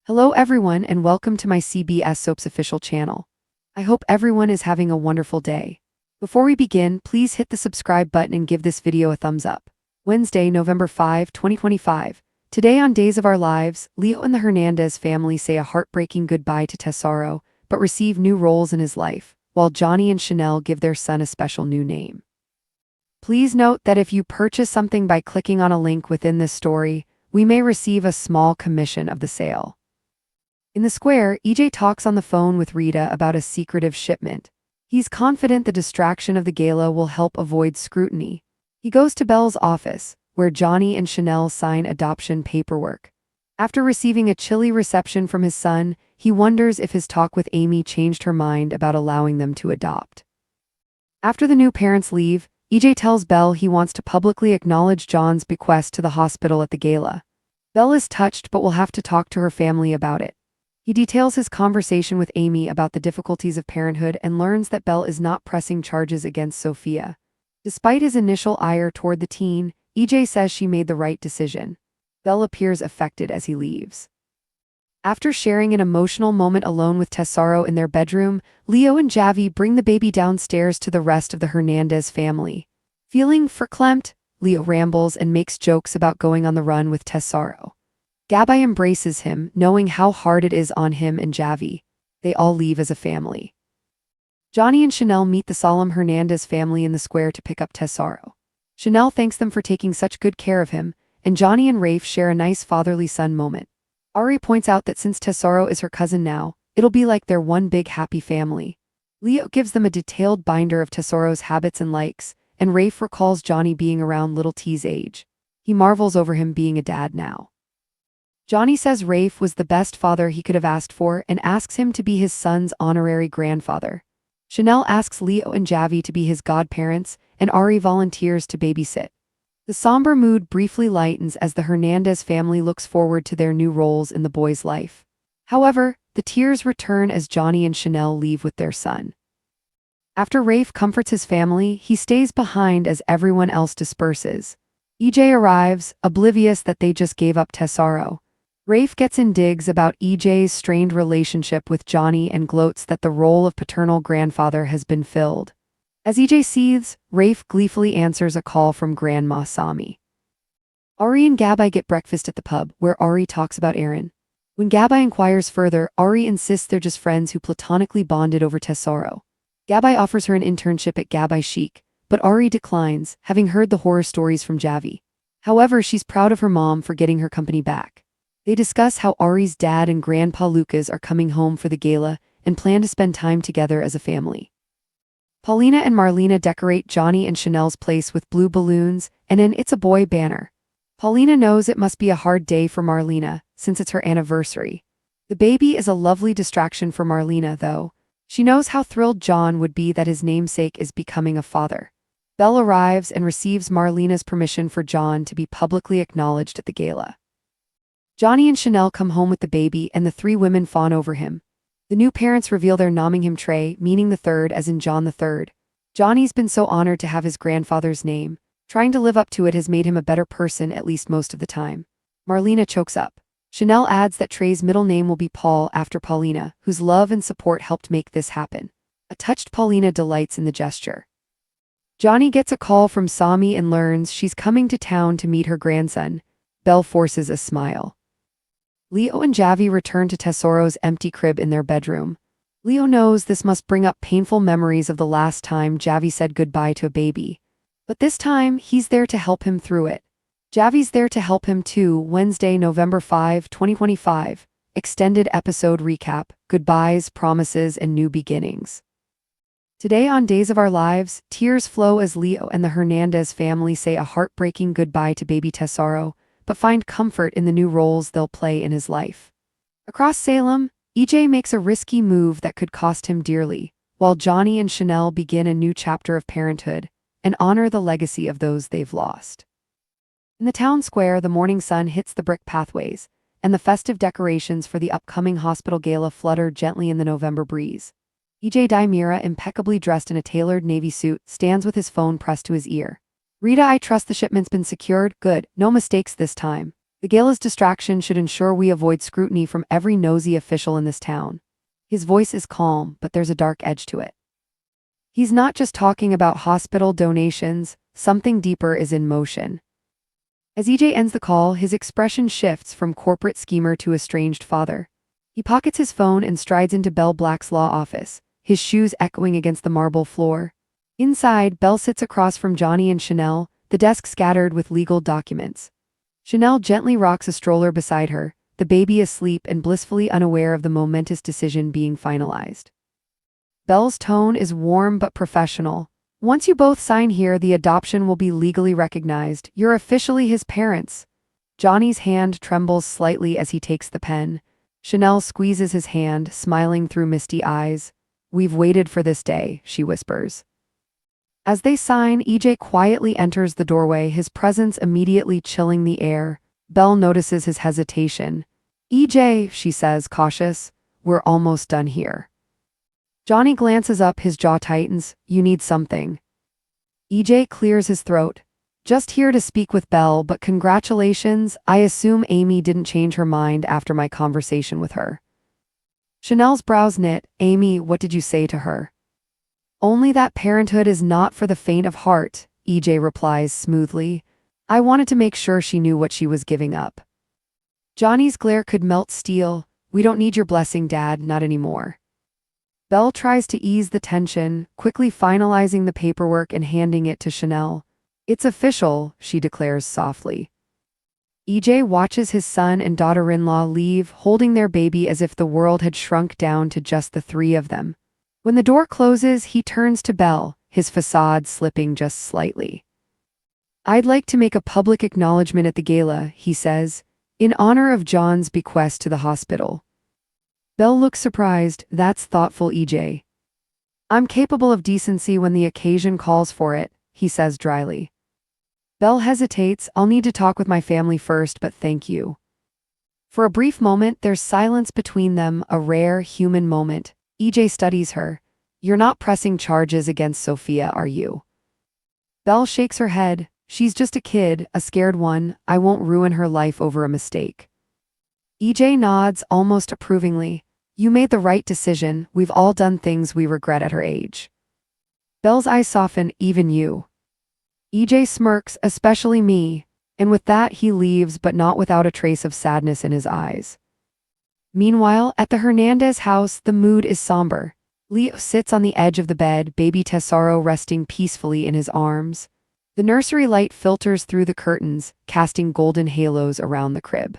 Hello everyone and welcome to my CBS Soaps official channel. I hope everyone is having a wonderful day. Before we begin, please hit the subscribe button and give this video a thumbs up. Wednesday, November 5, 2025. Today on Days of Our Lives, Leo and the Hernandez family say a heartbreaking goodbye to Tesoro, but receive new roles in his life, while Johnny and Chanel give their son a special new name. Please note that if you purchase something by clicking on a link within this story, we may receive a small commission of the sale. In the square, EJ talks on the phone with Rita about a secretive shipment. He's confident the distraction of the gala will help avoid scrutiny. He goes to Belle's office, where Johnny and Chanel sign adoption paperwork. After receiving a chilly reception from his son, he wonders if his talk with Amy changed her mind about allowing them to adopt. After the new parents leave, EJ tells Belle he wants to publicly acknowledge John's bequest to the hospital at the gala. Belle is touched but will have to talk to her family about it. He details his conversation with Amy about the difficulties of parenthood and learns that Belle is not pressing charges against Sophia. Despite his initial ire toward the teen, EJ says she made the right decision. Belle appears affected as he leaves. After sharing an emotional moment alone with Tesoro in their bedroom, Leo and Javi bring the baby downstairs to the rest of the Hernandez family. Feeling verklempt, Leo rambles and makes jokes about going on the run with Tesoro. Gabi embraces him, knowing how hard it is on him and Javi. They all leave as a family. Johnny and Chanel meet the Salem Hernandez family in the square to pick up Tesoro. Chanel thanks them for taking such good care of him, and Johnny and Rafe share a nice fatherly son moment. Ari points out that since Tesoro is her cousin now, it'll be like they're one big happy family. Leo gives them a detailed binder of Tesoro's habits and likes, and Rafe recalls Johnny being around little T's age. He marvels over him being a dad now. Johnny says Rafe was the best father he could have asked for and asks him to be his son's honorary grandfather. Chanel asks Leo and Javi to be his godparents, and Ari volunteers to babysit. The somber mood briefly lightens as the Hernandez family looks forward to their new roles in the boy's life. However, the tears return as Johnny and Chanel leave with their son. After Rafe comforts his family, he stays behind as everyone else disperses. EJ arrives, oblivious that they just gave up Tesoro. Rafe gets in digs about EJ's strained relationship with Johnny and gloats that the role of paternal grandfather has been filled. As EJ seethes, Rafe gleefully answers a call from Grandma Sami. Ari and Gabi get breakfast at the pub, where Ari talks about Aaron. When Gabi inquires further, Ari insists they're just friends who platonically bonded over Tesoro. Gabi offers her an internship at Gabi Chic, but Ari declines, having heard the horror stories from Javi. However, she's proud of her mom for getting her company back. They discuss how Ari's dad and Grandpa Lucas are coming home for the gala and plan to spend time together as a family. Paulina and Marlena decorate Johnny and Chanel's place with blue balloons and an "It's a Boy" banner. Paulina knows it must be a hard day for Marlena, since it's her anniversary. The baby is a lovely distraction for Marlena, though. She knows how thrilled John would be that his namesake is becoming a father. Belle arrives and receives Marlena's permission for John to be publicly acknowledged at the gala. Johnny and Chanel come home with the baby and the three women fawn over him. The new parents reveal they're naming him Trey, meaning the third as in John the Third. Johnny's been so honored to have his grandfather's name. Trying to live up to it has made him a better person at least most of the time. Marlena chokes up. Chanel adds that Trey's middle name will be Paul after Paulina, whose love and support helped make this happen. A touched Paulina delights in the gesture. Johnny gets a call from Sami and learns she's coming to town to meet her grandson. Belle forces a smile. Leo and Javi return to Tesoro's empty crib in their bedroom. Leo knows this must bring up painful memories of the last time Javi said goodbye to a baby. But this time, he's there to help him through it. Javi's there to help him too. Wednesday, November 5, 2025. Extended episode recap, goodbyes, promises, and new beginnings. Today on Days of Our Lives, tears flow as Leo and the Hernandez family say a heartbreaking goodbye to baby Tesoro, but find comfort in the new roles they'll play in his life. Across Salem, EJ makes a risky move that could cost him dearly, while Johnny and Chanel begin a new chapter of parenthood and honor the legacy of those they've lost. In the town square, the morning sun hits the brick pathways, and the festive decorations for the upcoming hospital gala flutter gently in the November breeze. EJ DiMera, impeccably dressed in a tailored navy suit, stands with his phone pressed to his ear. "Rita, I trust the shipment's been secured. Good, no mistakes this time." The gala's distraction should ensure we avoid scrutiny from every nosy official in this town. His voice is calm, but there's a dark edge to it. He's not just talking about hospital donations, something deeper is in motion. As EJ ends the call, his expression shifts from corporate schemer to estranged father. He pockets his phone and strides into Bell Black's law office, his shoes echoing against the marble floor. Inside, Bell sits across from Johnny and Chanel, the desk scattered with legal documents. Chanel gently rocks a stroller beside her, the baby asleep and blissfully unaware of the momentous decision being finalized. Bell's tone is warm but professional. Once you both sign here, the adoption will be legally recognized. You're officially his parents. Johnny's hand trembles slightly as he takes the pen. Chanel squeezes his hand, smiling through misty eyes. We've waited for this day, she whispers. As they sign, EJ quietly enters the doorway, his presence immediately chilling the air. Belle notices his hesitation. EJ, she says, cautious, we're almost done here. Johnny glances up, his jaw tightens. You need something. EJ clears his throat. Just here to speak with Belle, but congratulations, I assume Amy didn't change her mind after my conversation with her. Chanel's brows knit. Amy, what did you say to her? Only that parenthood is not for the faint of heart, EJ replies smoothly. I wanted to make sure she knew what she was giving up. Johnny's glare could melt steel. We don't need your blessing, Dad, not anymore. Belle tries to ease the tension, quickly finalizing the paperwork and handing it to Chanel. It's official, she declares softly. EJ watches his son and daughter-in-law leave, holding their baby as if the world had shrunk down to just the three of them. When the door closes, he turns to Belle, his facade slipping just slightly. I'd like to make a public acknowledgement at the gala, he says, in honor of John's bequest to the hospital. Belle looks surprised. That's thoughtful, EJ. I'm capable of decency when the occasion calls for it, he says dryly. Belle hesitates. I'll need to talk with my family first, but thank you. For a brief moment, there's silence between them, a rare human moment. EJ studies her. You're not pressing charges against Sophia, are you? Belle shakes her head. She's just a kid, a scared one. I won't ruin her life over a mistake. EJ nods almost approvingly. You made the right decision. We've all done things we regret at her age. Belle's eyes soften. Even you. EJ smirks, especially me. And with that, he leaves, but not without a trace of sadness in his eyes. Meanwhile, at the Hernandez house, the mood is somber. Leo sits on the edge of the bed, baby Tesoro resting peacefully in his arms. The nursery light filters through the curtains, casting golden halos around the crib.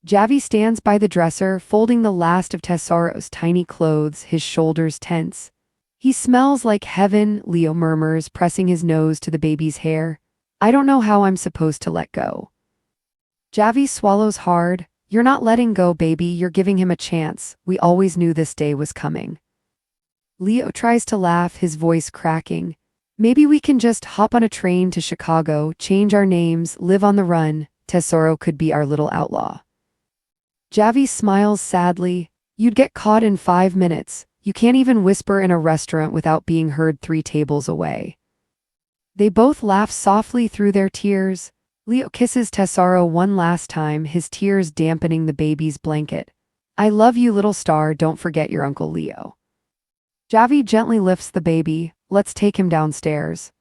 Javi stands by the dresser, folding the last of Tesoro's tiny clothes, his shoulders tense. He smells like heaven, Leo murmurs, pressing his nose to the baby's hair. I don't know how I'm supposed to let go. Javi swallows hard. You're not letting go, baby, you're giving him a chance. We always knew this day was coming. Leo tries to laugh, his voice cracking. Maybe we can just hop on a train to Chicago, change our names, live on the run. Tesoro could be our little outlaw. Javi smiles sadly. You'd get caught in 5 minutes. You can't even whisper in a restaurant without being heard 3 tables away. They both laugh softly through their tears. Leo kisses Tesoro one last time, his tears dampening the baby's blanket. I love you, little star, don't forget your Uncle Leo. Javi gently lifts the baby. Let's take him downstairs.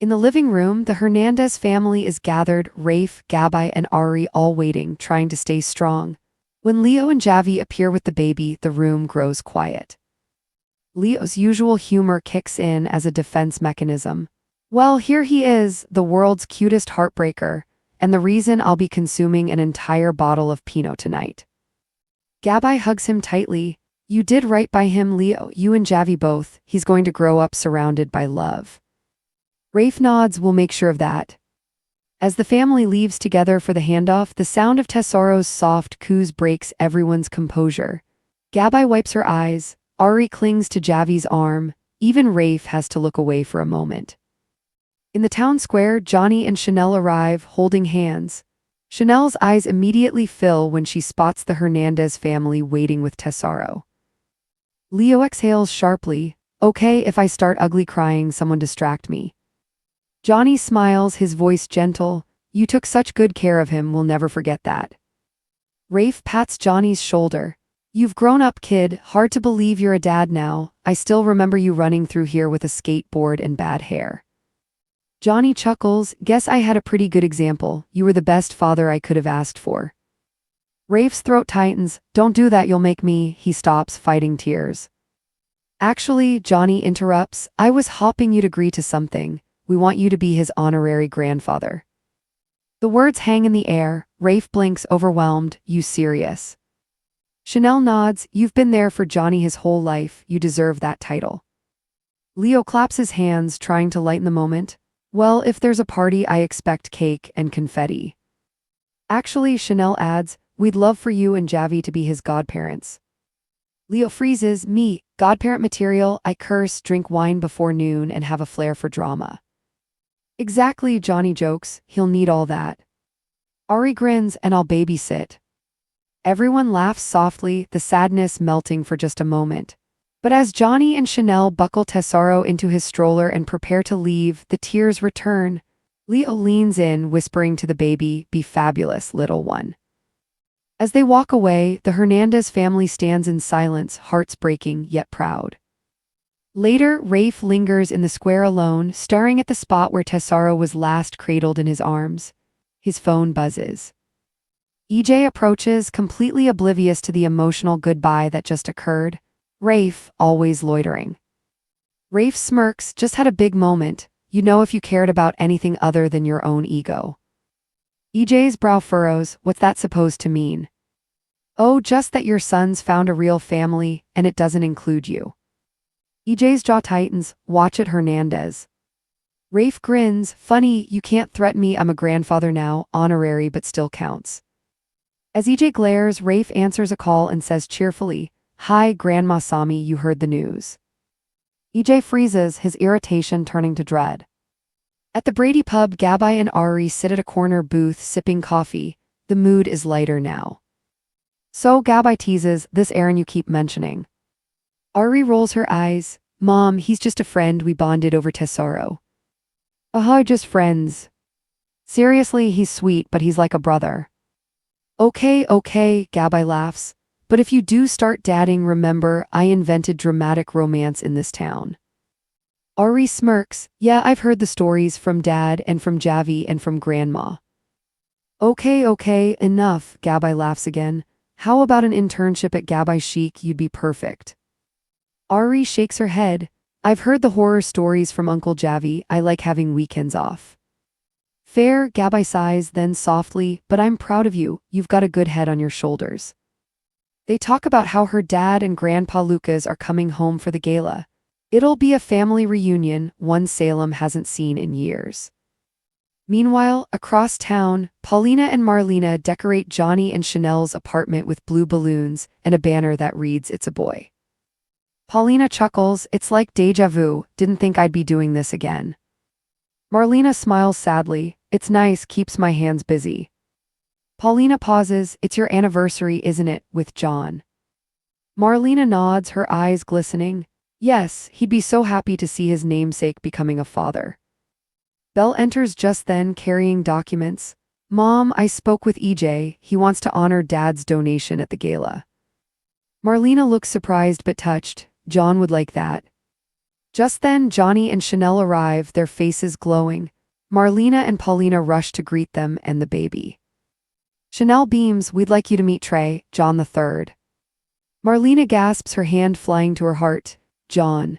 In the living room, the Hernandez family is gathered, Rafe, Gabi, and Ari all waiting, trying to stay strong. When Leo and Javi appear with the baby, the room grows quiet. Leo's usual humor kicks in as a defense mechanism. Well, here he is, the world's cutest heartbreaker, and the reason I'll be consuming an entire bottle of Pinot tonight. Gabi hugs him tightly. You did right by him, Leo, you and Javi both. He's going to grow up surrounded by love. Rafe nods, we'll make sure of that. As the family leaves together for the handoff, the sound of Tesoro's soft coos breaks everyone's composure. Gabi wipes her eyes. Ari clings to Javi's arm. Even Rafe has to look away for a moment. In the town square, Johnny and Chanel arrive, holding hands. Chanel's eyes immediately fill when she spots the Hernandez family waiting with Tesoro. Leo exhales sharply. Okay, if I start ugly crying, someone distract me. Johnny smiles, his voice gentle. You took such good care of him, we'll never forget that. Rafe pats Johnny's shoulder. You've grown up, kid, hard to believe you're a dad now. I still remember you running through here with a skateboard and bad hair. Johnny chuckles, guess I had a pretty good example. You were the best father I could have asked for. Rafe's throat tightens. Don't do that, you'll make me. He stops, fighting tears. Actually, Johnny interrupts, I was hoping you'd agree to something. We want you to be his honorary grandfather. The words hang in the air. Rafe blinks, overwhelmed. You serious? Chanel nods. You've been there for Johnny his whole life. You deserve that title. Leo claps his hands, trying to lighten the moment. Well, if there's a party, I expect cake and confetti. Actually, Chanel adds, we'd love for you and Javi to be his godparents. Leo freezes. Me, godparent material, I curse, drink wine before noon, and have a flair for drama. Exactly, Johnny jokes, he'll need all that. Ari grins, and I'll babysit. Everyone laughs softly, the sadness melting for just a moment. But as Johnny and Chanel buckle Tesoro into his stroller and prepare to leave, the tears return. Leo leans in, whispering to the baby, be fabulous, little one. As they walk away, the Hernandez family stands in silence, hearts breaking yet proud. Later, Rafe lingers in the square alone, staring at the spot where Tesoro was last cradled in his arms. His phone buzzes. EJ approaches, completely oblivious to the emotional goodbye that just occurred. Rafe, always loitering. Rafe smirks, just had a big moment. You know, if you cared about anything other than your own ego. EJ's brow furrows, what's that supposed to mean? Oh, just that your son's found a real family, and it doesn't include you. EJ's jaw tightens, watch it, Hernandez. Rafe grins, funny, you can't threaten me, I'm a grandfather now, honorary but still counts. As EJ glares, Rafe answers a call and says cheerfully, hi, Grandma Sami, you heard the news. EJ freezes, his irritation turning to dread. At the Brady pub, Gabai and Ari sit at a corner booth sipping coffee. The mood is lighter now. So Gabai teases, this Aaron you keep mentioning. Ari rolls her eyes. Mom, he's just a friend, we bonded over Tesoro. Just friends. Seriously, he's sweet, but he's like a brother. Okay, Gabai laughs. But if you do start dadding, remember, I invented dramatic romance in this town. Ari smirks, yeah, I've heard the stories from Dad and from Javi and from Grandma. Okay, enough, Gabai laughs again. How about an internship at Gabai Chic, you'd be perfect. Ari shakes her head. I've heard the horror stories from Uncle Javi, I like having weekends off. Fair, Gabai sighs, then softly, but I'm proud of you, you've got a good head on your shoulders. They talk about how her dad and Grandpa Lucas are coming home for the gala. It'll be a family reunion, one Salem hasn't seen in years. Meanwhile, across town, Paulina and Marlena decorate Johnny and Chanel's apartment with blue balloons and a banner that reads, It's a boy. Paulina chuckles, it's like deja vu, didn't think I'd be doing this again. Marlena smiles sadly, it's nice, keeps my hands busy. Paulina pauses, it's your anniversary, isn't it, with John? Marlena nods, her eyes glistening. Yes, he'd be so happy to see his namesake becoming a father. Belle enters just then, carrying documents. Mom, I spoke with EJ, he wants to honor Dad's donation at the gala. Marlena looks surprised but touched. John would like that. Just then, Johnny and Chanel arrive, their faces glowing. Marlena and Paulina rush to greet them and the baby. Chanel beams, we'd like you to meet Trey, John the Third. Marlena gasps, her hand flying to her heart. John.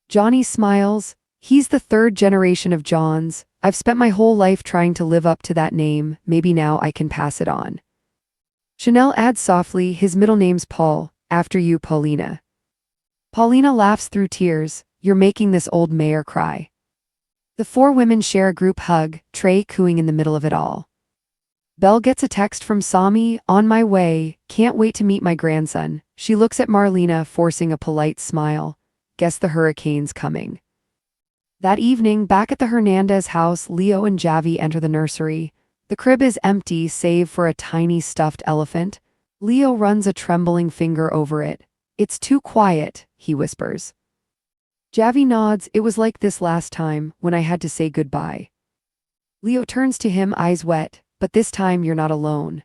Johnny smiles. He's the third generation of Johns. I've spent my whole life trying to live up to that name, maybe now I can pass it on. Chanel adds softly, his middle name's Paul, after you, Paulina. Paulina laughs through tears, you're making this old mayor cry. The four women share a group hug, Trey cooing in the middle of it all. Belle gets a text from Sami, on my way, can't wait to meet my grandson. She looks at Marlena, forcing a polite smile. Guess the hurricane's coming. That evening, back at the Hernandez house, Leo and Javi enter the nursery. The crib is empty save for a tiny stuffed elephant. Leo runs a trembling finger over it. It's too quiet, he whispers. Javi nods, it was like this last time, when I had to say goodbye. Leo turns to him, eyes wet, but this time you're not alone.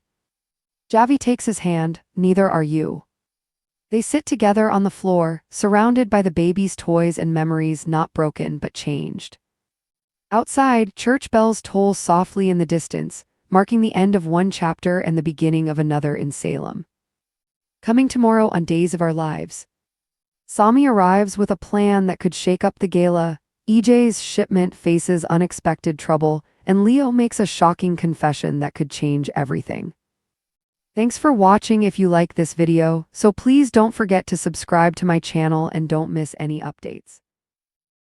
Javi takes his hand, neither are you. They sit together on the floor, surrounded by the baby's toys and memories not broken but changed. Outside, church bells toll softly in the distance, marking the end of one chapter and the beginning of another in Salem. Coming tomorrow on Days of Our Lives. Sami arrives with a plan that could shake up the gala, EJ's shipment faces unexpected trouble, and Leo makes a shocking confession that could change everything. Thanks for watching. If you like this video, so please don't forget to subscribe to my channel and don't miss any updates.